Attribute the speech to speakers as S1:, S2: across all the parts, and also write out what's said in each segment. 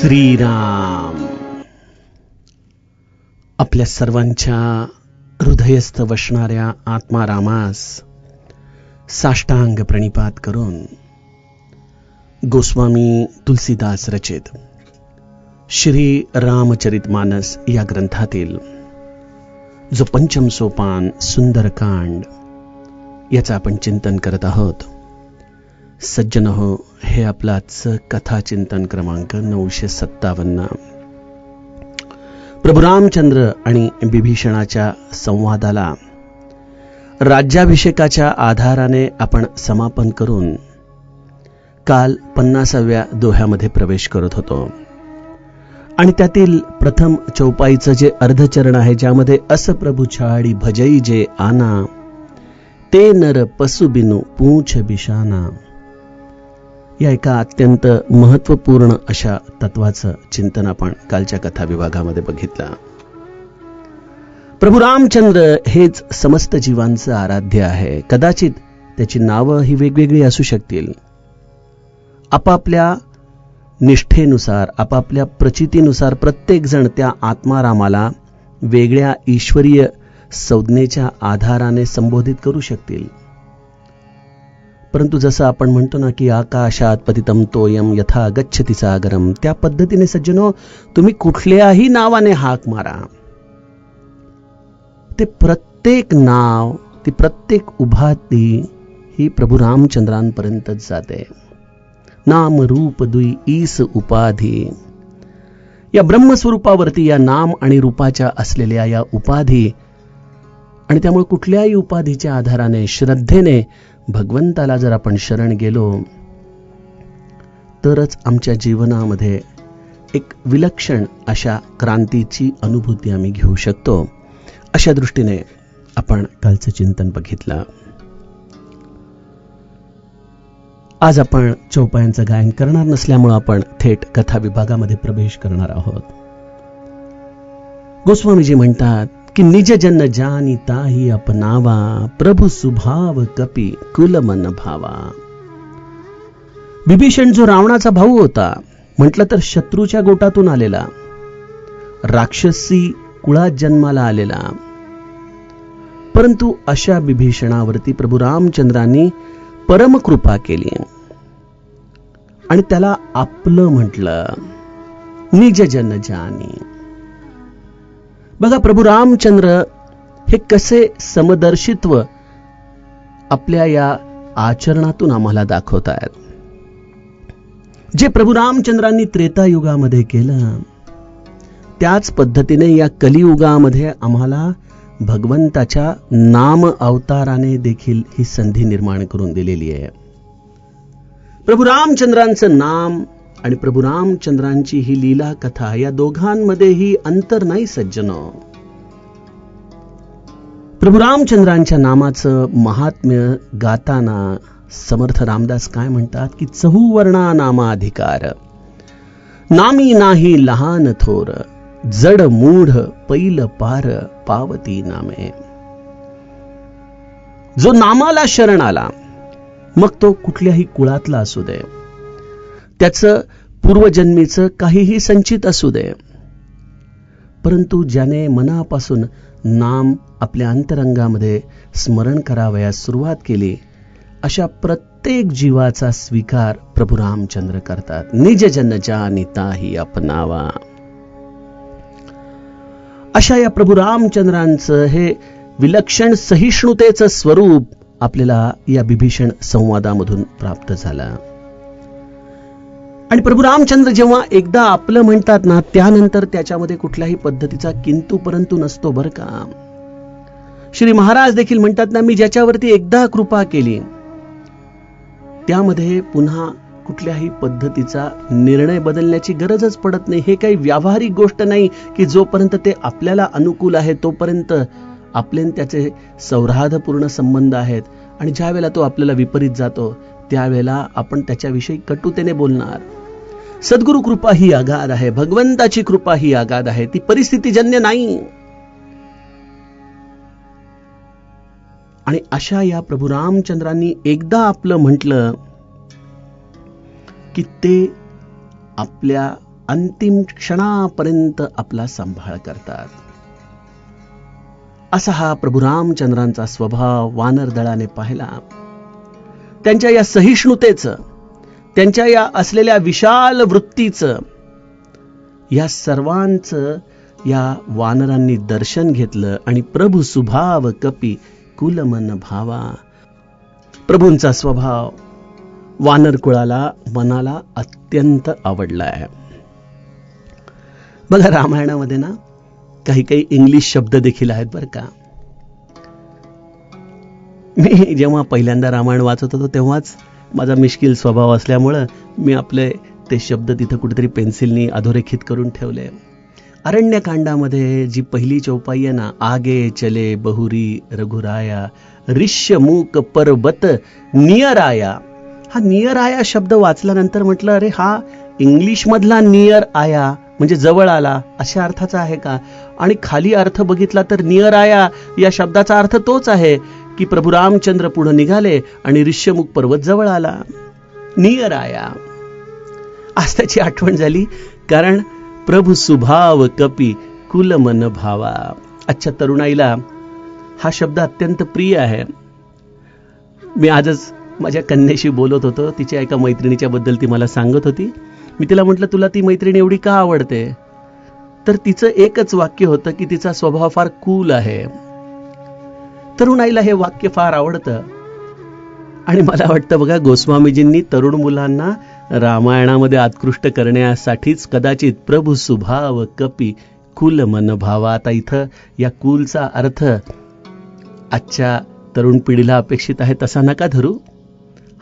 S1: श्रीराम. आपल्या सर्वांच्या हृदयस्थ वसणाऱ्या आत्मारामास साष्टांग प्रणिपात करून गोस्वामी तुलसीदास रचित श्री रामचरितमानस या ग्रंथातील जो पंचम सोपान सुंदरकांड याचा आपण चिंतन करत आहोत. सज्जन हो, हे आपलाच कथा चिंतन क्रमांक 957. प्रभू रामचंद्र आणि विभीषणाच्या संवादाला राज्याभिषेकाच्या आधाराने आपण समापन करून काल 50व्या दोह्यामध्ये प्रवेश करत होतो. आणि त्यातील प्रथम चौपाईचं जे अर्धचरण आहे, ज्यामध्ये अस प्रभु छाडी भजई जे आना ते नर पशु बिनु पूछ बिशाना, या एका अत्यंत महत्वपूर्ण अशा तत्वाचं चिंतन आपण कालच्या कथा विभागामध्ये बघितलं. प्रभू रामचंद्र हेच समस्त जीवांचं आराध्य आहे. कदाचित त्याची नावं ही वेगवेगळी असू शकतील. आपापल्या निष्ठेनुसार, आपापल्या प्रचितीनुसार प्रत्येक जण त्या आत्मारामाला वेगळ्या ईश्वरीय संज्ञेच्या आधाराने संबोधित करू शकतील. परंतु जसं आपण म्हणतो ना की आकाशात पतितम तोयम यथा गच्छति सागरम, त्या पद्धतीने सज्जनो तुम्ही कुठल्याही नावाने हाक मारा, ते प्रत्येक नाव, ती प्रत्येक उभाती ही प्रभू रामचंद्रांपर्यंतच जाते. नाम रूप दुई ईस उपाधी, या ब्रह्मस्वरूपावरती या नाम आणि रूपाच्या असलेल्या या उपाधी, आणि त्यामुळे कुठल्याही उपाधीच्या आधाराने श्रद्धेने भगवंताला जर आपण शरण गेलो तरच आमच्या जीवनामध्ये एक विलक्षण अशा क्रांतीची अनुभूती आम्ही घेऊ शकतो. अशा दृष्टीने आपण कालचं चिंतन बघितलं. आज आपण चौपायांचं गायन करणार नसल्यामुळे आपण थेट कथा विभागामध्ये प्रवेश करणार आहोत. गोस्वामीजी म्हणतात की निज जन जानी ताही अपनावा, प्रभु सुभाव कपी कुल मन भावा. विभीषण जो रावणाचा भाऊ होता, म्हटलं तर शत्रूच्या गोटातून आलेला, राक्षसी कुळात जन्माला आलेला, परंतु अशा विभीषणावरती प्रभू रामचंद्रांनी परम कृपा केली आणि त्याला आपलं म्हटलं. निज जन जानी. बघा, प्रभू रामचंद्र हे कसे समदर्शित्व आपल्या या आचरणातून आम्हाला दाखवत आहेत. जे प्रभू रामचंद्रांनी त्रेतायुगामध्ये केलं त्याच पद्धतीने या कलियुगामध्ये आम्हाला भगवंताच्या नाम अवताराने देखील ही संधी निर्माण करून दिलेली आहे. प्रभू रामचंद्रांचं नाम आणि प्रभू रामचंद्रांची ही लीला कथा, या दोघांमध्येही अंतर नाही सज्जनो. प्रभू रामचंद्रांच्या नामाचं महात्म्य गाताना समर्थ रामदास काय म्हणतात की चहुवर्णा नामाधिकार, नामी नाही लहान थोर, जड मूढ पैल पार पावती नामे. जो नामाला शरण आला, मग तो कुठल्याही कुळातला असू दे, त्याचं पूर्वजन्मीचं काहीही संचित असू दे, परंतु ज्याने मनापासून नाम आपल्या अंतरंगामध्ये स्मरण करावयास सुरुवात केली, अशा प्रत्येक जीवाचा स्वीकार प्रभू रामचंद्र करतात. निज जन जानी ताही अपनावा. अशा या प्रभू रामचंद्रांचं हे विलक्षण सहिष्णुतेचं स्वरूप आपल्याला या विभीषण संवादामधून प्राप्त झालं. आणि प्रभू रामचंद्र जेव्हा एकदा आपलं म्हणतात ना, त्यानंतर त्याच्यामध्ये कुठल्याही पद्धतीचा किंतु परंतु नसतो बरं का. श्री महाराज देखील म्हणतात ना, मी ज्याच्यावरती एकदा कृपा केली त्यामध्ये पुन्हा कुठल्याही पद्धतीचा निर्णय बदलण्याची गरजच पडत नाही. हे काही व्यावहारिक गोष्ट नाही की जोपर्यंत ते आपल्याला अनुकूल आहे तोपर्यंत आपले त्याचे सौहार्दपूर्ण संबंध आहेत, आणि ज्या वेळेला तो आपल्याला विपरीत जातो त्यावेळेला आपण त्याच्याविषयी कटुतेने बोलणार. सद्गुरु कृपा ही अगाध आहे, भगवंताची कृपा ही अगाध आहे, ती परिस्थितीजन्य नाही. आणि अशा या प्रभू रामचंद्रांनी एकदा आपलं म्हटलं की ते आपल्या अंतिम क्षणापर्यंत आपला सांभाळ करतात. असा हा प्रभू रामचंद्रांचा स्वभाव वानर दळाने पाहिला. त्यांच्या या सहिष्णुतेचं, त्यांच्या या असलेल्या विशाल वृत्तीचं, या सर्वांचं या वानरांनी दर्शन घेतलं आणि प्रभू सुभाव कपी कुलमन भावा. प्रभूंचा स्वभाव वानर कुळाला मनाला अत्यंत आवडलाय. बघा, रामायणामध्ये ना काही काही इंग्लिश शब्द देखील आहेत बरं का. मी जेव्हा पहिल्यांदा रामायण वाचत होतो तेव्हाच माझा मिश्किल स्वभाव असल्यामुळं मी आपले ते शब्द तिथं कुठेतरी पेन्सिलनी अधोरेखित करून ठेवले. अरण्यकांडामध्ये जी पहिली चौपाई आहे ना, आगे चले बहुरी रघुराया ऋष्यमूक पर्वत नियर आया. हा नियर आया शब्द वाचल्यानंतर म्हटलं, अरे हा इंग्लिश मधला नियर आया म्हणजे जवळ आला अशा अर्थाचा आहे का? आणि खाली अर्थ बघितला तर नियर आया या शब्दाचा अर्थ तोच आहे की प्रभू रामचंद्र पुढे निघाले आणि ऋष्यमुख पर्वत जवळ आला. नियर आया. आज त्याची आठवण झाली, कारण प्रभू सुभाव कपी कुलमन भावा. अच्छा, तरुणाईला हा शब्द अत्यंत प्रिय आहे. मी आजच माझ्या कन्येशी बोलत होतो. तिच्या एका मैत्रिणीच्या बद्दल ती मला सांगत होती. मी तिला म्हटलं, तुला ती मैत्रीण एवढी का आवडते? तर तिचं एकच वाक्य होतं की तिचा स्वभाव फार कूल आहे. तरुणाईला हे वाक्य फार आवडतं. आणि मला वाटतं बघा, गोस्वामीजींनी तरुण मुलांना रामायणामध्ये उत्कृष्ट करण्यासाठीच कदाचित प्रभू सुभाव कपी कुल मन भावा. आता इथं या कुलचा अर्थ आजच्या तरुण पिढीला अपेक्षित आहे तसा नका धरू.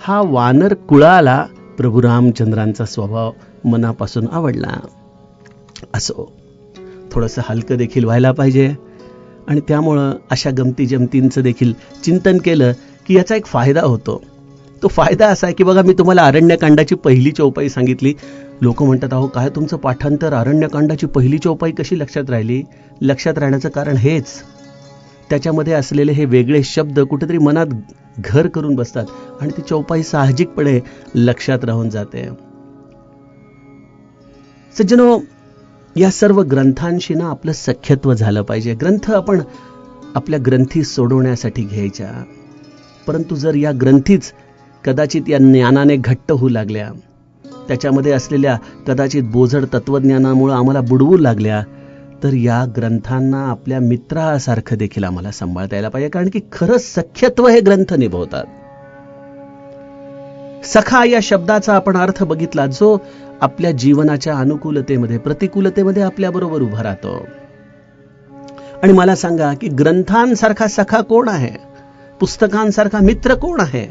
S1: हा वानर कुळाला प्रभू रामचंद्रांचा स्वभाव मनापासून आवडला. असो, थोडंसं हलकं देखील व्हायला पाहिजे. आणि त्यामुळं अशा गमती जमतींचं देखील चिंतन केलं की याचा एक फायदा होतो. तो फायदा असा आहे की बघा, मी तुम्हाला अरण्यकांडाची पहिली चौपाई सांगितली. लोक म्हणतात, अहो काय तुमचं पाठांतर, अरण्यकांडाची पहिली चौपाई कशी लक्षात राहिली? लक्षात राहण्याचं कारण हेच, त्याच्यामध्ये असलेले हे वेगळे शब्द कुठेतरी मनात घर करून बसतात आणि ती चौपाई साहजिकपणे लक्षात राहून जाते. सज्जनो, या सर्व ग्रंथांशी ना आपलं सख्यत्व झालं पाहिजे. ग्रंथ आपण आपल्या ग्रंथी सोडवण्यासाठी घ्यायच्या, परंतु जर या ग्रंथीच कदाचित या ज्ञानाने घट्ट होऊ लागल्या, त्याच्यामध्ये असलेल्या कदाचित बोजड तत्वज्ञानामुळे आम्हाला बुडवू लागल्या, तर या ग्रंथांना आपल्या मित्रासारखं देखील आम्हाला सांभाळता यायला पाहिजे. कारण की खरं सख्यत्व हे ग्रंथ निभवतात. सखा या शब्दाचा आपण अर्थ बघितला, जो आपल्या जीवनाच्या अनुकूलतेमध्ये प्रतिकूलतेमध्ये आपल्याबरोबर उभा राहतो. आणि मला सांगा की ग्रंथांसारखा सखा कोण आहे? पुस्तकांसारखा मित्र कोण आहे?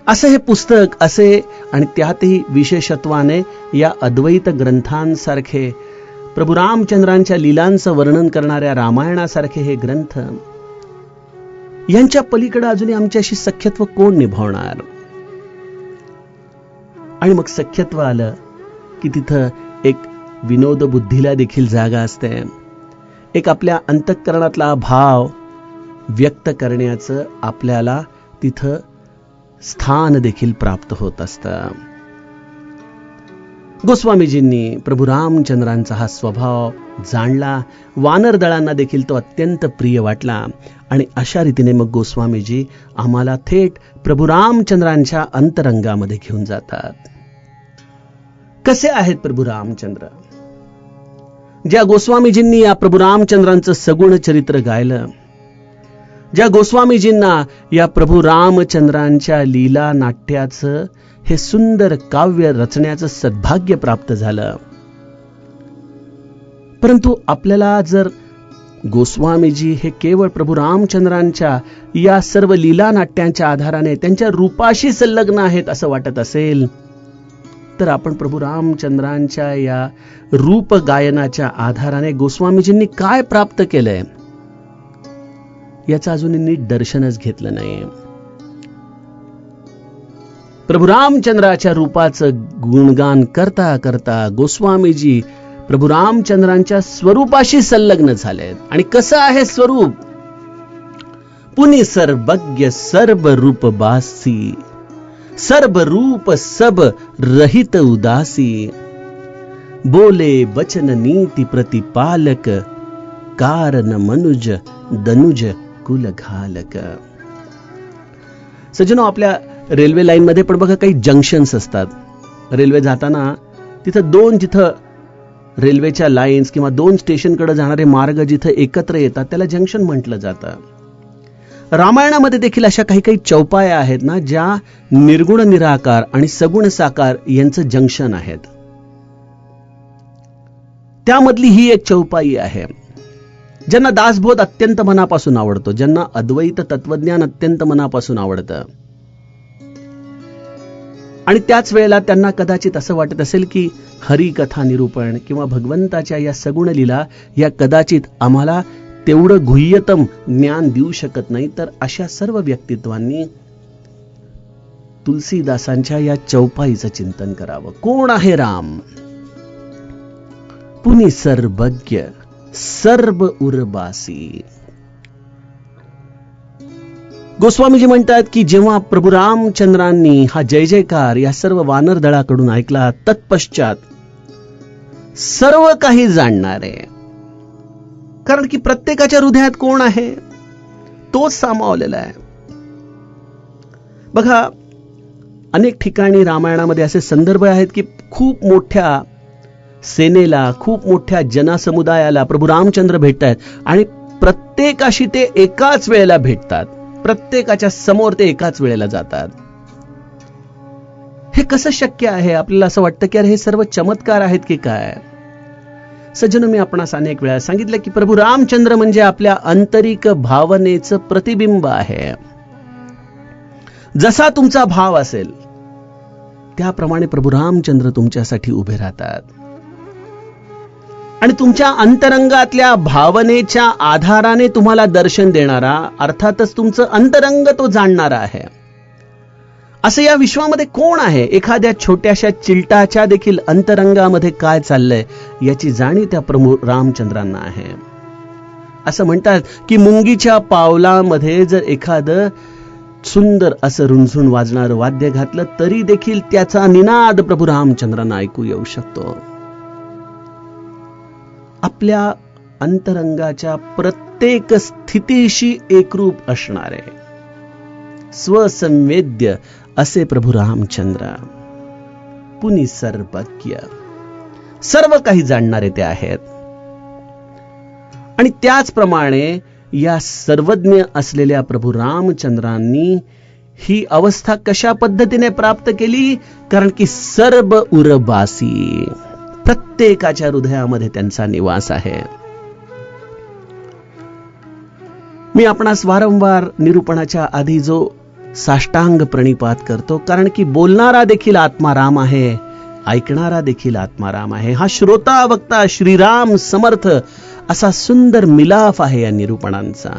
S1: असं हे पुस्तक असे, आणि त्यातही विशेषत्वाने या अद्वैत ग्रंथांसारखे, प्रभू रामचंद्रांच्या लीलांचं वर्णन करणाऱ्या रामायणासारखे हे ग्रंथ, यांच्या पलीकडे अजूनही आमच्याशी सख्यत्व कोण निभावणार? आणि मग सख्यत्व आलं की तिथं एक विनोद बुद्धीला देखील जागा असते. एक आपल्या अंतःकरणातला भाव व्यक्त करण्याचं आपल्याला तिथं स्थान देखील प्राप्त होत असतं. गोस्वामीजींनी प्रभू रामचंद्रांचा हा स्वभाव जाणला. वानर दळांना देखील तो अत्यंत प्रिय वाटला. आणि अशा रीतीने मग गोस्वामीजी आम्हाला थेट प्रभू रामचंद्रांच्या अंतरंगामध्ये घेऊन जातात. कसे आहेत प्रभू रामचंद्र? ज्या गोस्वामीजींनी या प्रभू रामचंद्रांचं सगुण चरित्र गायलं, ज्या गोस्वामीजींना या प्रभू रामचंद्रांच्या लीला नाट्याचं हे सुंदर काव्य रचण्याचं सद्भाग्य प्राप्त झालं, परंतु आपल्याला जर गोस्वामीजी हे केवळ प्रभू रामचंद्रांच्या या सर्व लीला नाट्यांच्या आधाराने त्यांच्या रूपाशी संलग्न आहेत असं वाटत असेल, तर आपण प्रभू रामचंद्रांच्या या रूप गायनाच्या आधाराने गोस्वामीजींनी काय प्राप्त केलंय याचं अजूनही नीट दर्शनच घेतलं नाही. प्रभू रामचंद्राच्या रूपाचं गुणगान करता करता गोस्वामीजी प्रभू रामचंद्रांच्या स्वरूपाशी संलग्न झालेत. आणि कसं आहे स्वरूप? पुनि सर्वज्ञ सर्व रूप बासी, सर्व रूप सब रहित उदासी. बोले बचन नीति प्रतिपालक, कारण मनुज दनुज कुल घालक. सज्जनो, आपल्या रेल्वे लाईन मध्ये पण बघा काही जंक्शन्स असतात. रेल्वे जाताना जिथं रेल्वेच्या लाईन्स किंवा 2 स्टेशनकडे जाणारे मार्ग जिथं एकत्र येतात त्याला जंक्शन म्हटलं जातं. रामायणामध्ये देखील अशा काही काही चौपाया आहेत ना, ज्या निर्गुण निराकार आणि सगुण साकार यांचं जंक्शन आहेत. त्यामधली ही एक चौपाई आहे. ज्यांना दासबोध अत्यंत मनापासून आवडतो, ज्यांना अद्वैत तत्वज्ञान अत्यंत मनापासून आवडतं, आणि त्याच वेळेला त्यांना कदाचित असं वाटत असेल की हरिकथा निरूपण किंवा भगवंताच्या या सगुण लीला या कदाचित आम्हाला तेवढं गुह्यतम ज्ञान देऊ शकत नाही, तर अशा सर्व व्यक्तित्वांनी तुलसीदासांच्या या चौपाईचं चिंतन करावं. कोण आहे राम? पुनि सर्वज्ञ सर्व उर्बासी. गोस्वामीजी म्हणतात की जेव्हा प्रभू रामचंद्रांनी हा जय जयकार या सर्व वानर दळाकडून ऐकला, तत्पश्चात सर्व काही जाणणारे, कारण की प्रत्येकाच्या हृदयात कोण आहे तोच सामावलेला आहे. बघा, अनेक ठिकाणी रामायणामध्ये असे संदर्भ आहेत की खूप मोठ्या सेनेला, खूप मोठ्या जनसमुदायाला प्रभू रामचंद्र भेटतात आणि प्रत्येकाशी ते एकाच वेळेला भेटतात, प्रत्येकाच्या समोर ते एकाच वेळेला जातात. हे कसं शक्य आहे? आपल्याला असं वाटतं की अरे हे सर्व चमत्कार आहेत की काय? सज्जनो, मी आपणास अनेक वेळा सांगितलं की प्रभू रामचंद्र म्हणजे आपल्या आंतरिक भावनेचं प्रतिबिंब आहे. जसा तुमचा भाव असेल त्याप्रमाणे प्रभू रामचंद्र तुमच्यासाठी उभे राहतात आणि तुमच्या अंतरंगातल्या भावनेच्या आधाराने तुम्हाला दर्शन देणारा, अर्थातच तुमचं अंतरंग तो जाणणारा आहे. असं या विश्वामध्ये कोण आहे? एखाद्या छोट्याशा चिलटाच्या देखील अंतरंगामध्ये काय चाललंय याची जाणीव त्या प्रभू रामचंद्रांना आहे. असं म्हणतात की मुंगीच्या पावलामध्ये जर एखादं सुंदर असं रुंझुन वाजणारं वाद्य घातलं तरी देखील त्याचा निनाद प्रभू रामचंद्रांना ऐकू येऊ शकतो. आपल्या अंतरंगाच्या प्रत्येक स्थितीशी एकरूप असणारे, स्वसंवेद्य असे प्रभू रामचंद्र, पुनि सर्वज्ञ, सर्व काही जाणणारे ते आहेत. आणि त्याचप्रमाणे या सर्वज्ञ असलेल्या प्रभू रामचंद्रांनी ही अवस्था कशा पद्धतीने प्राप्त केली? कारण की सर्व उरबासी, प्रत्येकाच्या हृदयामध्ये त्यांचा निवास आहे. मी आपणास वारंवार निरूपणाच्या आधी जो साष्टांग प्रणिपात करतो, कारण की बोलणारा देखील आत्माराम आहे, ऐकणारा देखील आत्माराम आहे. हा श्रोता वक्ता श्रीराम समर्थ असा सुंदर मिलाफ आहे या निरूपणांचा.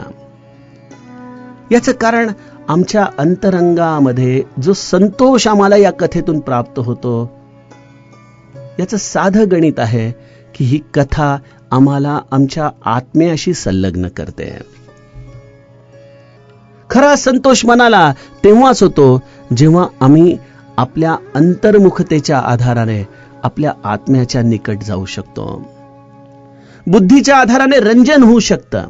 S1: याचं कारण आमच्या अंतरंगामध्ये जो संतोष आम्हाला या कथेतून प्राप्त होतो, याचं साधं गणित आहे की ही कथा आम्हाला आमच्या आत्म्याशी संलग्न करते. खरा संतोष मनाला तेव्हाच होतो जेव्हा आम्ही आपल्या अंतर्मुखतेच्या आधाराने आपल्या आत्म्याच्या निकट जाऊ शकतो. बुद्धीच्या आधाराने रंजन होऊ शकतं,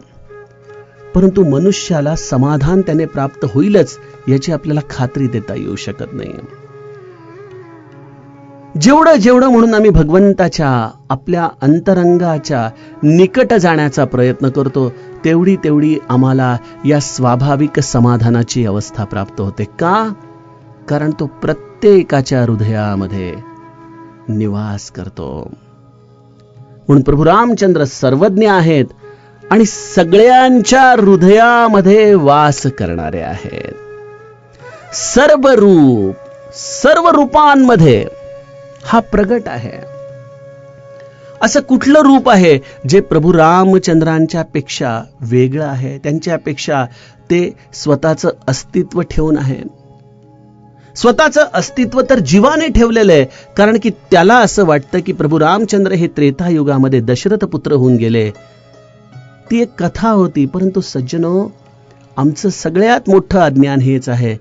S1: परंतु मनुष्याला समाधान त्याने प्राप्त होईलच याची आपल्याला खात्री देता येऊ शकत नाही. जेवढं जेवढं म्हणून आम्ही भगवंताच्या आपल्या अंतरंगाच्या निकट जाण्याचा प्रयत्न करतो, तेवढी तेवढी आम्हाला या स्वाभाविक समाधानाची अवस्था प्राप्त होते. का? कारण तो प्रत्येकाच्या हृदयामध्ये निवास करतो. म्हणून प्रभू रामचंद्र सर्वज्ञ आहेत आणि सगळ्यांच्या हृदयामध्ये वास करणारे आहेत. सर्व रूप, सर्व रूपांमध्ये हा प्रगट आहे. असं कुठलं रूप आहे जे प्रभू रामचंद्रांच्या पेक्षा वेगळं आहे? त्यांच्यापेक्षा ते स्वतःचं अस्तित्व ठेवून आहे. स्वतःचं अस्तित्व तर जीवाने ठेवलेलं आहे, कारण की त्याला असं वाटतं की प्रभू रामचंद्र हे त्रेतायुगामध्ये दशरथ पुत्र होऊन गेले. ती एक कथा होती, परंतु सज्जनो, आमचं सगळ्यात मोठं अज्ञान हेच आहे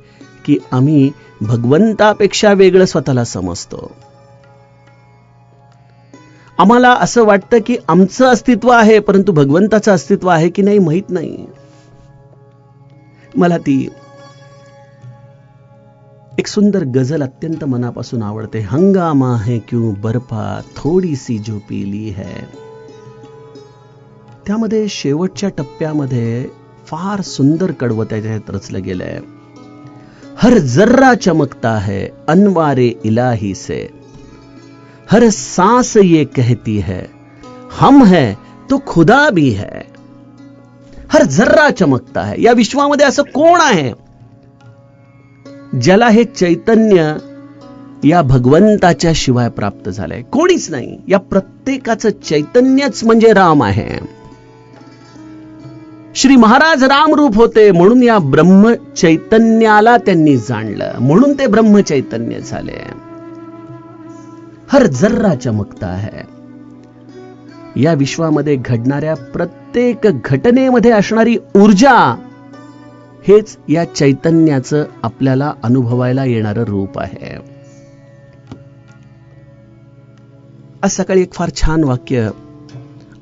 S1: की आम्ही भगवंतापेक्षा वेगळं स्वतःला समजतो. आम्हाला असं वाटतं की आमचं अस्तित्व आहे, परंतु भगवंताचं अस्तित्व आहे की नाही माहित नाही. मला ती एक सुंदर गझल अत्यंत मनापासून आवडते. हंगामा है क्यों बर्पा थोडी सी जो पीली है. त्यामध्ये शेवटच्या टप्प्यामध्ये फार सुंदर कडवं त्याच्यात रचलं गेलंय. हर जर्रा चमकता है अनवारे इलाही से, हर सांस ये कहती है हम है तो खुदा भी है. हर जर्रा चमकता है. या विश्वामध्ये असं कोण आहे ज्याला हे चैतन्य या भगवंताच्या शिवाय प्राप्त झालंय? कोणीच नाही. या प्रत्येकाचं चैतन्यच म्हणजे राम आहे. श्री महाराज रामरूप होते म्हणून या ब्रह्म चैतन्याला त्यांनी जाणलं, म्हणून ते ब्रह्म चैतन्य झाले. हर जर्रा चमकता है. या विश्वामध्ये घडणाऱ्या प्रत्येक घटनेमध्ये असणारी ऊर्जा हेच या चैतन्याचं आपल्याला अनुभवायला येणारं रूप आहे. आज सकाळी एक फार छान वाक्य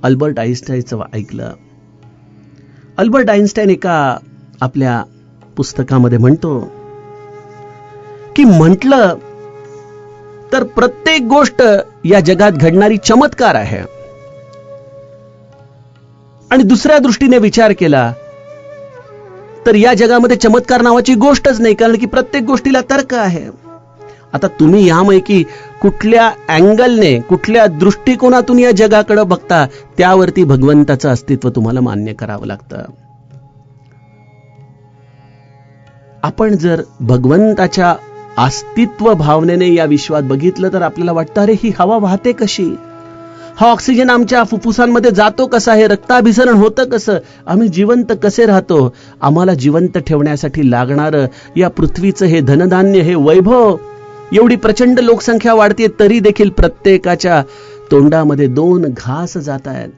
S1: अल्बर्ट आइन्स्टाईनचं ऐकलं. अल्बर्ट आइन्स्टाईन एका आपल्या पुस्तकामध्ये म्हणतो की म्हटलं तर प्रत्येक गोष्ट या जगात घडणारी चमत्कार आहे, आणि दुसऱ्या दृष्टीने विचार केला तर या जगामध्ये चमत्कार नावाची गोष्टच नाही, कारण की प्रत्येक गोष्टीला तर्क आहे. आता तुम्ही यापैकी कुठल्या अँगलने, कुठल्या दृष्टिकोनातून या जगाकडे बघता त्यावरती भगवंताचं अस्तित्व तुम्हाला मान्य करावं लागतं. आपण जर भगवंताच्या अस्तित्व भावनेने या विश्वात बघितलं तर आपल्याला वाटतं अरे ही हवा वाहते कशी, हा ऑक्सिजन आमच्या फुफ्फुसांमध्ये जातो कसा, हे रक्ताभिसरण होतं कसं, आम्ही जिवंत कसे राहतो, आम्हाला जिवंत ठेवण्यासाठी लागणारं या पृथ्वीचं हे धनधान्य, हे वैभव, एवढी प्रचंड लोकसंख्या वाढते तरी देखील प्रत्येकाच्या तोंडामध्ये 2 घास जात आहेत.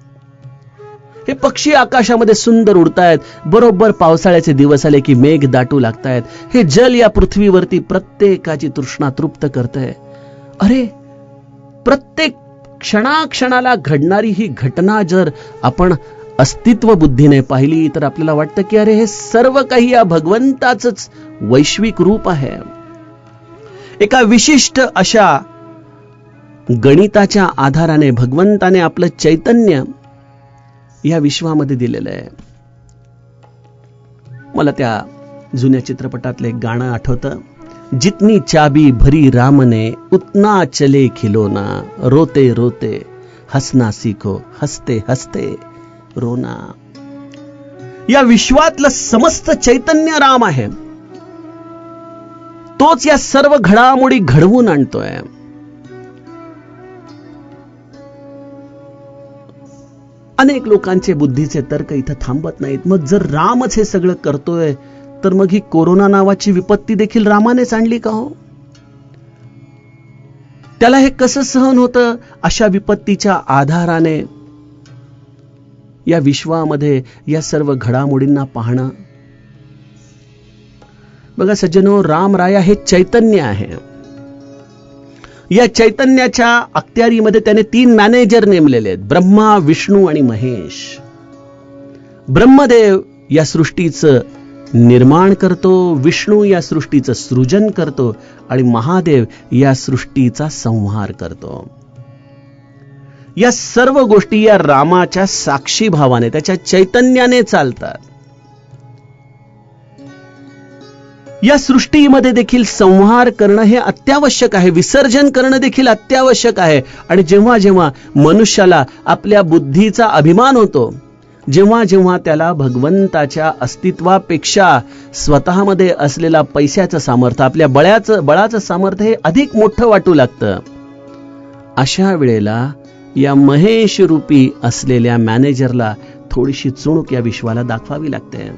S1: हे पक्षी आकाशामध्ये सुंदर उडतायत, बरोबर पावसाळ्याचे दिवस आले की मेघ दाटू लागतायत. हे जल या पृथ्वीवरती प्रत्येकाची तृष्णा तृप्त करतंय. अरे प्रत्येक क्षणाक्षणाला घडणारी ही घटना जर आपण अस्तित्व बुद्धीने पाहिली तर आपल्याला वाटतं की अरे हे सर्व काही या भगवंताचंच वैश्विक रूप आहे. एका विशिष्ट अशा गणिताच्या आधाराने भगवंताने आपलं चैतन्य या विश्वामध्ये दिलेलं आहे. मला त्या जुन्या चित्रपटातलं एक गाणं आठवतं. जितनी चाबी भरी राम ने उतना चले खिलौना, रोते रोते हसना सीखो, हसते हसते रोना. या विश्वातलं समस्त चैतन्य राम आहे. तोच या सर्व घडामोडी घडवून आणतोय. अनेक लोकांचे बुद्धीचे तर्क इथं थांबत नाहीत. मग जर रामच हे सगळं करतोय तर मग ही कोरोना नावाची विपत्ती देखील रामानेच आणली का हो? त्याला हे कसं सहन होतं? अशा विपत्तीच्या आधाराने या विश्वामध्ये या सर्व घडामोडींना पाहणं. बघा सज्जनो, रामराया हे चैतन्य आहे. या चैतन्याच्या अखत्यारीमध्ये त्याने 3 मॅनेजर नेमलेले आहेत, ब्रह्मा, विष्णू आणि महेश. ब्रह्मदेव या सृष्टीचं निर्माण करतो, विष्णू या सृष्टीचं सृजन करतो आणि महादेव या सृष्टीचा संहार करतो. या सर्व गोष्टी या रामाच्या साक्षी भावाने, त्याच्या चैतन्याने चालतात. या सृष्टीमध्ये देखील संहार करणं हे अत्यावश्यक आहे, विसर्जन करणं देखील अत्यावश्यक आहे. आणि जेव्हा जेव्हा मनुष्याला आपल्या बुद्धीचा अभिमान होतो, जेव्हा जेव्हा त्याला भगवंताच्या अस्तित्वापेक्षा स्वतःमध्ये असलेला पैशाचं सामर्थ्य, आपल्या बळाचं सामर्थ्य हे अधिक मोठं वाटू लागतं, अशा वेळेला या महेश रूपी असलेल्या मॅनेजरला थोडीशी चुणूक या विश्वाला दाखवावी लागते.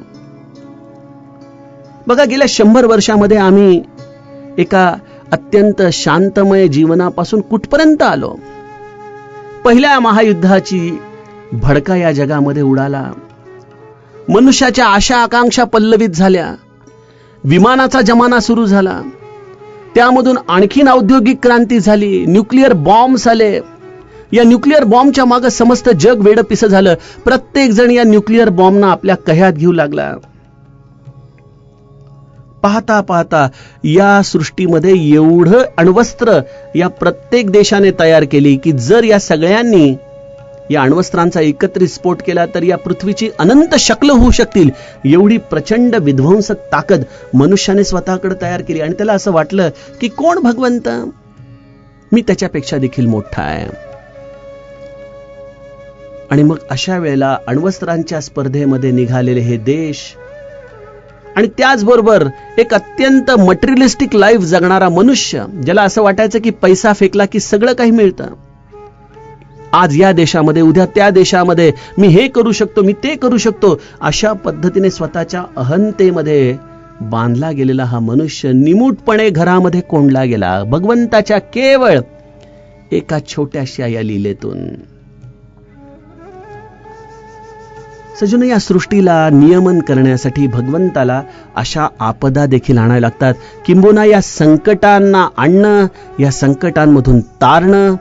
S1: बघा, गेल्या 100 वर्षामध्ये आम्ही एका अत्यंत शांतमय जीवनापासून कुठपर्यंत आलो. पहिल्या महायुद्धाची भडका या जगामध्ये उडाला. मनुष्याच्या आशा आकांक्षा पल्लवित झाल्या. विमानाचा जमाना सुरू झाला. त्यामधून आणखीन औद्योगिक क्रांती झाली. न्यूक्लिअर बॉम्ब्स आले. या न्यूक्लिअर बॉम्बच्या मागे समस्त जग वेडपिसं झालं. प्रत्येक जण या न्यूक्लिअर बॉम्बना आपल्या कह्यात घेऊ लागला. पाहता पाहता या सृष्टीमध्ये एवढं अण्वस्त्र या प्रत्येक देशाने तयार केली की जर या सगळ्यांनी या अण्वस्त्रांचा एकत्रित स्फोट केला तर या पृथ्वीची अनंत शकलं होऊ शकतील. एवढी प्रचंड विध्वंसक ताकद मनुष्याने स्वतःकडे तयार केली. आणि त्याला असं वाटलं की कोण भगवंत, मी त्याच्यापेक्षा देखील मोठा आहे. आणि मग अशा वेळेला अण्वस्त्रांच्या स्पर्धेमध्ये निघालेले हे देश आणि त्याचबरोबर एक अत्यंत मटेरियलिस्टिक लाईफ जगणारा मनुष्य, ज्याला असं वाटायचं की पैसा फेकला की सगळं काही मिळतं. आज या देशामध्ये, उद्या त्या देशामध्ये मी हे करू शकतो, मी ते करू शकतो, अशा पद्धतीने स्वतःच्या अहंतेमध्ये बांधला गेलेला हा मनुष्य निमूटपणे घरामध्ये कोंडला गेला भगवंताच्या केवळ एका छोट्याशा या लीलेतून. सजून, या सृष्टीला नियमन करण्यासाठी भगवंताला अशा आपदा देखील आणायला लागतात. किंबहुना या संकटांना आणणं, या संकटांमधून तारणं,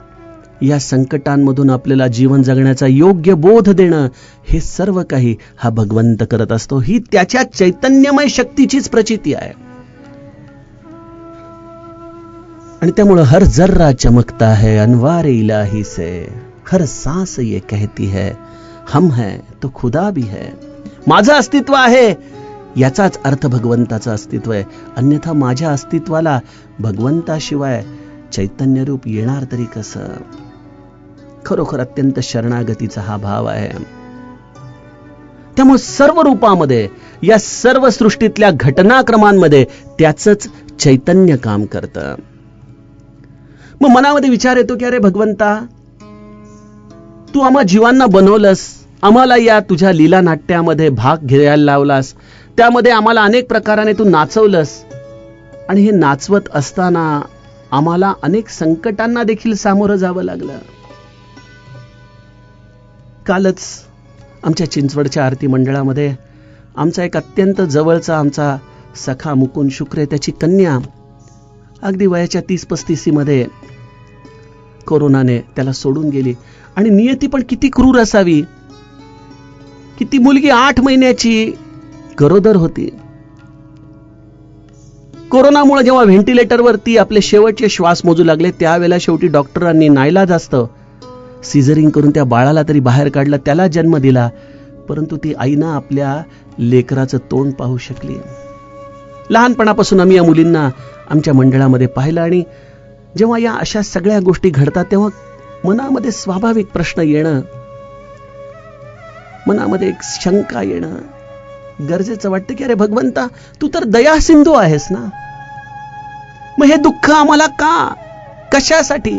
S1: या संकटांमधून आपल्याला जीवन जगण्याचा योग्य बोध देणं, हे सर्व काही हा भगवंत करत असतो. ही त्याच्या चैतन्यमय शक्तीचीच प्रचिती आहे. आणि त्यामुळे हर जर्रा चमकता है अनवारे इलाही से, हर सांस ये कहती है हम है तो खुदा भी है. माझं अस्तित्व आहे याचाच अर्थ भगवंताचं अस्तित्व आहे. अन्यथा माझ्या अस्तित्वाला भगवंताशिवाय चैतन्य रूप येणार तरी कसं. खरोखर अत्यंत शरणागतीचा हा भाव आहे. त्यामुळे सर्व रूपामध्ये, या सर्व सृष्टीतल्या घटनाक्रमांमध्ये त्याचंच चैतन्य काम करतं. मग मनामध्ये विचार येतो की अरे भगवंता, तू आम्हा जीवांना बनवलंस, आम्हाला या तुझ्या लीला नाट्यामध्ये भाग घ्यायला लावलास, त्यामध्ये आम्हाला अनेक प्रकाराने तू नाचवलंस. आणि हे नाचवत असताना आम्हाला अनेक संकटांना देखील सामोरं जावं लागलं. कालच आमच्या चिंचवडच्या आरती मंडळामध्ये आमचा एक अत्यंत जवळचा आमचा सखा मुकुंद शुक्रे, त्याची कन्या अगदी वयाच्या 30-35 मध्ये कोरोनाने त्याला सोडून गेली. आणि नियती पण किती क्रूर असावी की ती मुलगी 8 महिन्याची गरोदर होती. कोरोनामुळे जेव्हा व्हेंटिलेटरवरती आपले शेवटचे श्वास मोजू लागले, त्यावेळेला शेवटी डॉक्टरांनी नाईलाजास्त सिझरिंग करून त्या बाळाला तरी बाहेर काढलं, त्याला जन्म दिला. परंतु ती आईनं आपल्या लेकराचं तोंड पाहू शकली. लहानपणापासून आम्ही या मुलींना आमच्या मंडळामध्ये पाहिलं. आणि जेव्हा या अशा सगळ्या गोष्टी घडतात तेव्हा मनामध्ये स्वाभाविक प्रश्न येणं, मनामध्ये एक शंका येणं गरजेचं वाटतं की अरे भगवंता, तू तर दया सिंधू आहेस ना, मग हे दुःख आम्हाला का, कशासाठी.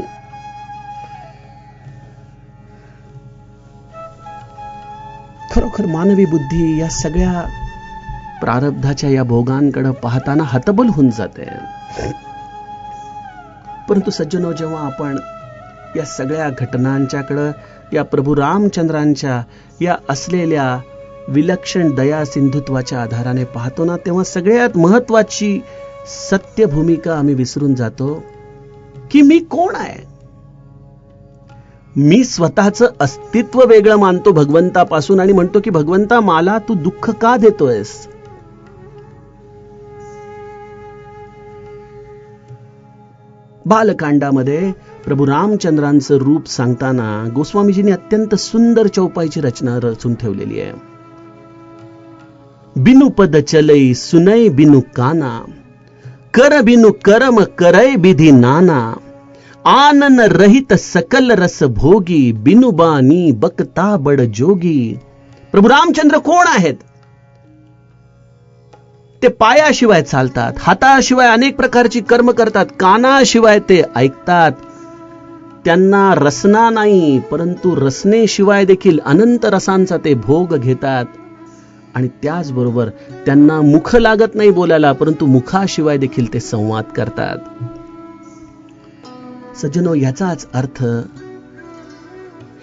S1: खरोखर मानवी बुद्धी या सगळ्या प्रारब्धाच्या या भोगांकडे पाहताना हतबल होऊन जाते. परंतु सज्जनो, जेव्हा आपण या सगळ्या घटनांच्याकडे या प्रभू रामचंद्रांच्या या असलेल्या विलक्षण दया सिंधुत्वाच्या आधाराने पाहतो ना, तेव्हा सगळ्यात महत्वाची सत्य भूमिका आम्ही विसरून जातो की मी कोण आहे. मी स्वतःचं अस्तित्व वेगळं मानतो भगवंतापासून आणि म्हणतो की भगवंता, मला तू दुःख का देतोयस. बालकांडामध्ये प्रभू रामचंद्रांचं रूप सांगताना गोस्वामीजींनी अत्यंत सुंदर चौपाईची रचना रचून ठेवलेली आहे. बिनु पद चलई सुनय बिनु काना, कर बिनु कर्म करय विधि नाना, आनन रहित सकल रस भोगी, बिनु बानी बकता बड जोगी. प्रभू रामचंद्र कोण आहेत. ते पायाशिवाय चालतात, हाताशिवाय अनेक प्रकारची कर्म करतात, कानाशिवाय ते ऐकतात. त्यांना रसना नाही, परंतु रसनेशिवाय देखील अनंत रसांचा ते भोग घेतात. आणि त्याचबरोबर त्यांना मुख लागत नाही बोलायला, परंतु मुखाशिवाय देखील ते संवाद करतात. सज्जनो, याचाच अर्थ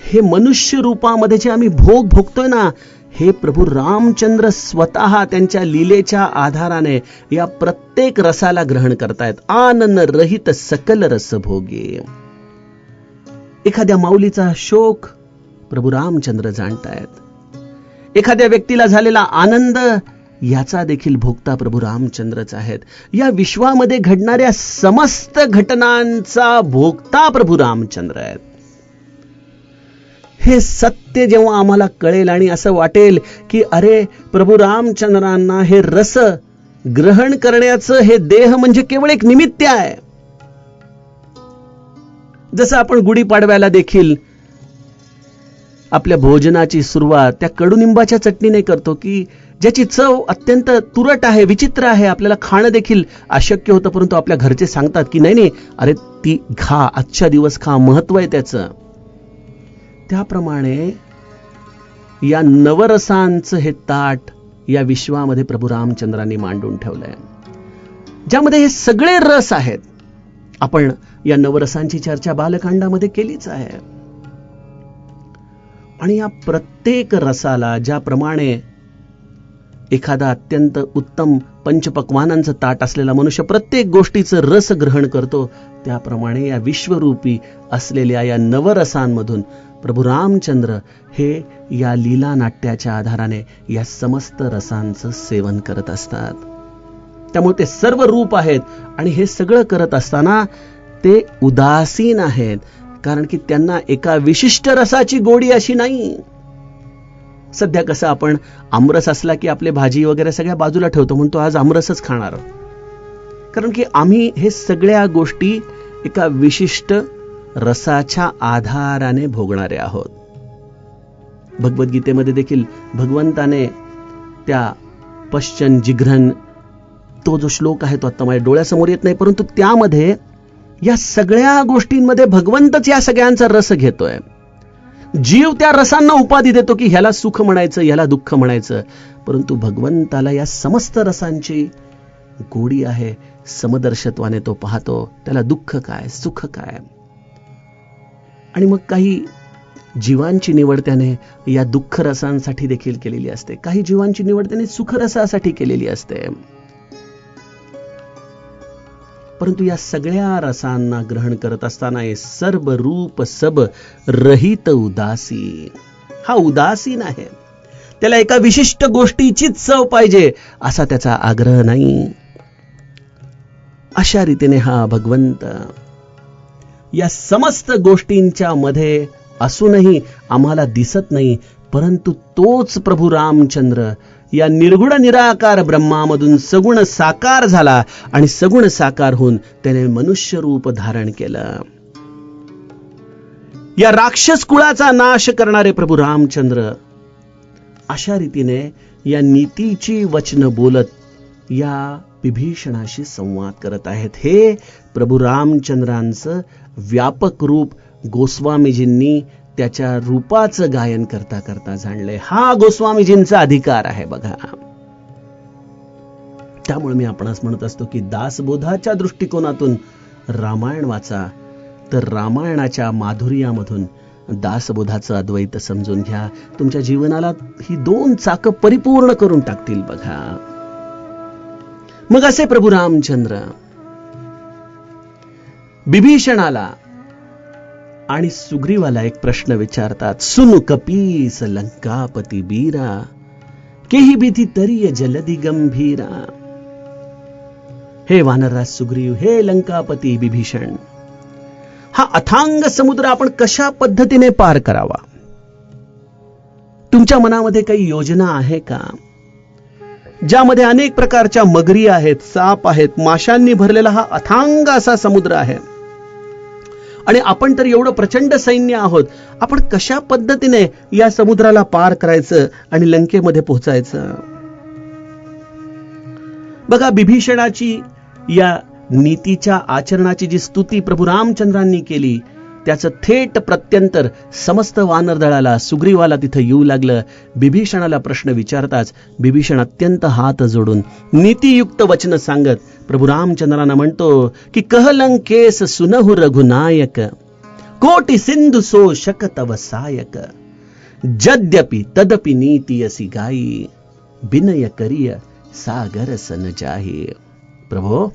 S1: हे मनुष्य रूपामध्ये जे आम्ही भोग भोगतोय ना, हे प्रभू रामचंद्र स्वतः त्यांच्या लीलेच्या आधाराने या प्रत्येक रसाला ग्रहण करतायत. आनन रहित सकल रस भोगे. एखाद्या माऊलीचा शोक प्रभू रामचंद्र जाणतायत. एखाद्या व्यक्तीला झालेला आनंद याचा देखील भोगता प्रभू रामचंद्रच आहेत. या विश्वामध्ये घडणाऱ्या समस्त घटनांचा भोगता प्रभू रामचंद्र आहेत. हे सत्य जेव्हा आम्हाला कळेल आणि असं वाटेल की अरे प्रभू रामचंद्रांना हे रस ग्रहण करण्याचं हे देह म्हणजे केवळ एक निमित्त आहे. जसं आपण गुढीपाडव्याला देखील आपल्या भोजनाची सुरुवात त्या कडुनिंबाच्या चटणीने करतो की ज्याची चव अत्यंत तुरट आहे, विचित्र आहे, आपल्याला खाणं देखील अशक्य होतं, परंतु आपल्या घरचे सांगतात की नाही नाही अरे ती खा, आजच्या दिवस खा, महत्व आहे त्याचं. त्याप्रमाणे या नवरसांचं हे ताट या विश्वामध्ये प्रभू रामचंद्रांनी मांडून ठेवलंय, ज्यामध्ये हे सगळे रस आहेत. आपण या नवरसांची चर्चा बालकांडामध्ये केलीच आहे. आणि या प्रत्येक रसाला ज्याप्रमाणे एखादा अत्यंत उत्तम पंचपक्वानांचं ताट असलेला मनुष्य प्रत्येक गोष्टीचं रस ग्रहण करतो, त्याप्रमाणे या विश्वरूपी असलेल्या या नवरसांमधून प्रभू रामचंद्र हे या लीला नाट्याच्या आधाराने या समस्त रसांचं सेवन करत असतात. त्यामुळे ते सर्व रूप आहेत आणि हे सगळं करत असताना ते उदासीन आहेत, कारण की त्यांना एका विशिष्ट रसाची गोडी अशी नाही. सध्या कसं आपण आमरस असला की आपले भाजी वगैरे सगळ्या बाजूला ठेवतो, म्हणतो आज आमरसच खाणार, कारण की आम्ही हे सगळ्या गोष्टी एका विशिष्ट रसाच्या आधाराने भोगणारे आहोत. भगवद्गीतेमध्ये देखील भगवंताने त्या पश्चन जिघ्रन तो जो श्लोक आहे तो आता माझ्या डोळ्यासमोर येत नाही, परंतु त्यामध्ये या सगळ्या गोष्टींमध्ये भगवंतच या सगळ्यांचा रस घेतोय. जीव त्या रसांना उपाधी देतो की ह्याला सुख म्हणायचं, ह्याला दुःख म्हणायचं, परंतु भगवंताला या समस्त रसांची गोडी आहे. समदर्शत्वाने तो पाहतो, त्याला दुःख काय, सुख काय. आणि मग काही जीवांची निवड त्याने या दुःख रसांसाठी देखील केलेली असते, काही जीवांची निवड त्याने सुख रसासाठी केलेली असते. परंतु या सगळ्या रसांना ग्रहण करत असताना हे सर्व रूप सब रहित उदासी, हा उदासीन आहे. त्याला एका विशिष्ट गोष्टीचीच चव पाहिजे असा त्याचा आग्रह नाही. अशा रीतीने हा भगवंत या समस्त गोष्टींच्या मध्ये असूनही आम्हाला दिसत नाही, परंतु तोच प्रभू रामचंद्र या निर्गुण निराकार ब्रह्मामधून सगुण साकार झाला आणि सगुण साकार होऊन त्याने मनुष्य रूप धारण केलं. या राक्षस कुळाचा नाश करणारे प्रभू रामचंद्र अशा रीतीने या नीतीची वचन बोलत या विभीषणाशी संवाद करत आहेत. हे प्रभू रामचंद्रांचं व्यापक रूप गोस्वामीजींनी त्याच्या रूपाचं गायन करता करता जाणले. हा गोस्वामीजींचा अधिकार आहे बघा. त्यामुळे मी आपणास म्हणत असतो की दासबोधाच्या दृष्टिकोनातून रामायण वाचा, तर रामायणाच्या माधुर्यामधून दासबोधाचं अद्वैत समजून घ्या. तुमच्या जीवनाला ही दोन चाकं परिपूर्ण करून टाकतील बघा. मग असे प्रभू रामचंद्र विभीषणाला आणि सुग्रीवाला एक प्रश्न विचारतात. सुनु कपीस लंकापती बीरा, केही भीती तरिय जलदी गंभीरा. हे वानरराज सुग्रीव, हे लंकापती विभीषण, हा अथांग समुद्र आपण कशा पद्धतीने पार करावा? तुमच्या मनामध्ये काही योजना आहे का? ज्यामध्ये अनेक प्रकारच्या मगरी आहेत, साप आहेत, माशांनी भरलेला हा अथांग असा समुद्र आहे आणि आपण तर एवढं प्रचंड सैन्य आहोत. आपण कशा पद्धतीने या समुद्राला पार करायचं आणि लंकेमध्ये पोहोचायचं? बघा, विभीषणाची या नीतीच्या आचरणाची जी स्तुती प्रभू रामचंद्रांनी केली त्याचं थेट प्रत्यंतर समस्त वानरदळाला, सुग्रीवाला तिथं येऊ लागलं. विभीषणाला प्रश्न विचारताच विभीषण अत्यंत हात जोडून नीतियुक्त वचन सांगत प्रभू रामचंद्रांना म्हणतो की कह लंकेस सुनहु रघुनायक, कोटि सिंधु सो शकतव सायक, जद्यपि तदपि नीति असी गाई, विनय करिय सागर सन जाही. प्रभो,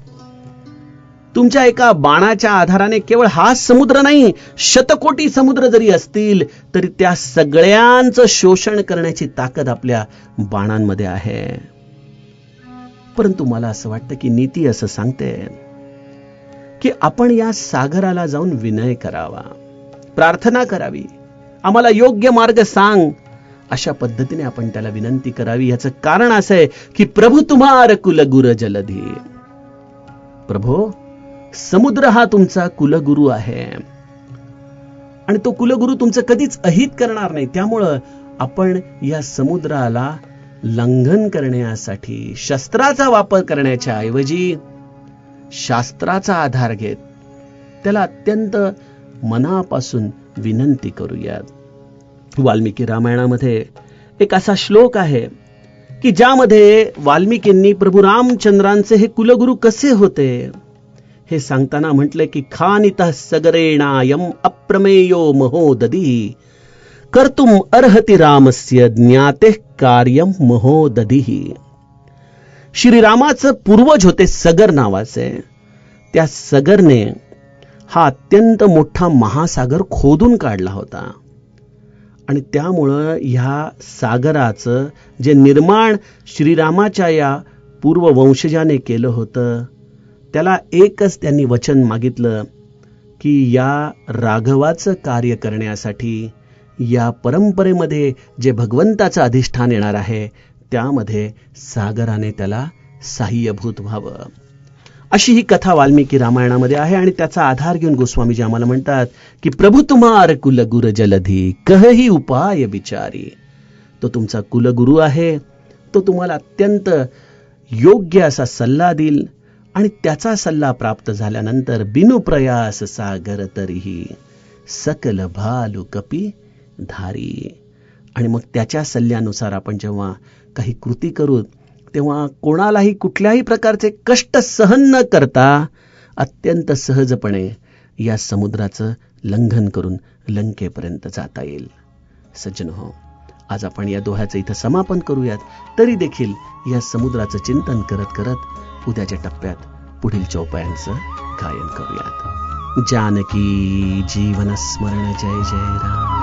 S1: तुमच्या एका बाणाच्या आधाराने केवळ हा समुद्र नाही, शतकोटी समुद्र जरी असतील तरी त्या सगळ्यांचं शोषण करण्याची ताकद आपल्या बाणांमध्ये आहे. परंतु मला असं वाटतं की नीती असं सांगते की आपण या सागराला जाऊन विनय करावा, प्रार्थना करावी, आम्हाला योग्य मार्ग सांग, अशा पद्धतीने आपण त्याला विनंती करावी. याचं कारण असं आहे की प्रभु तुम्हार कुलगुरु जलधी. प्रभो, समुद्र हा तुमचा कुलगुरू आहे आणि तो कुलगुरू तुमचं कधीच अहित करणार नाही. त्यामुळं आपण या समुद्राला लंघन करण्यासाठी शस्त्राचा वापर करण्याच्या ऐवजी शास्त्राचा आधार घेत त्याला अत्यंत मनापासून विनंती करूयात. वाल्मिकी रामायणामध्ये एक असा श्लोक आहे की ज्यामध्ये वाल्मिकींनी प्रभू रामचंद्रांचे हे कुलगुरू कसे होते हे सांगताना म्हटले की खानितः सगरेणायम अप्रमेयो महोदधी कर्तुम अर्हति रामस्य ज्ञाते कार्यम महोदधी. श्रीरामाचं पूर्वज होते सगर नावाचे. त्या सगरने हा अत्यंत मोठा महासागर खोदून काढला होता आणि त्यामुळं ह्या सागराचं जे निर्माण श्रीरामाच्या या पूर्ववंशजाने केलं होतं त्याला एकच त्यांनी वचन मागितलं की या राघवाचं कार्य करण्यासाठी या परंपरेमध्ये जे भगवंताचं अधिष्ठान येणार आहे त्यामध्ये सागराने त्याला साह्यभूत व्हावं. अशी ही कथा वाल्मिकी रामायणामध्ये आहे आणि त्याचा आधार घेऊन गोस्वामीजी आम्हाला म्हणतात की प्रभु तुम्हार कुलगुरु जलधी कहही उपाय विचारी. तो तुमचा कुलगुरू आहे, तो तुम्हाला अत्यंत योग्य असा सल्ला देईल आणि त्याचा सल्ला प्राप्त झाल्यानंतर बिनु प्रयास सागर तरीही सकल भालू कपी धारी. आणि मग त्याच्या सल्ल्यानुसार आपण जेव्हा काही कृती करू तेव्हा कोणालाही कुठल्याही प्रकारचे कष्ट सहन न करता अत्यंत सहजपणे या समुद्राचं लंघन करून लंकेपर्यंत जाता येईल. सज्जनो, आज आपण या दोह्याचं इथं समापन करूयात. तरी देखील या समुद्राचं चिंतन करत करत उद्याच्या टप्प्यात पुढील चौपायांचं गायन करूयात. जानकी जीवन स्मरण जय जय राम.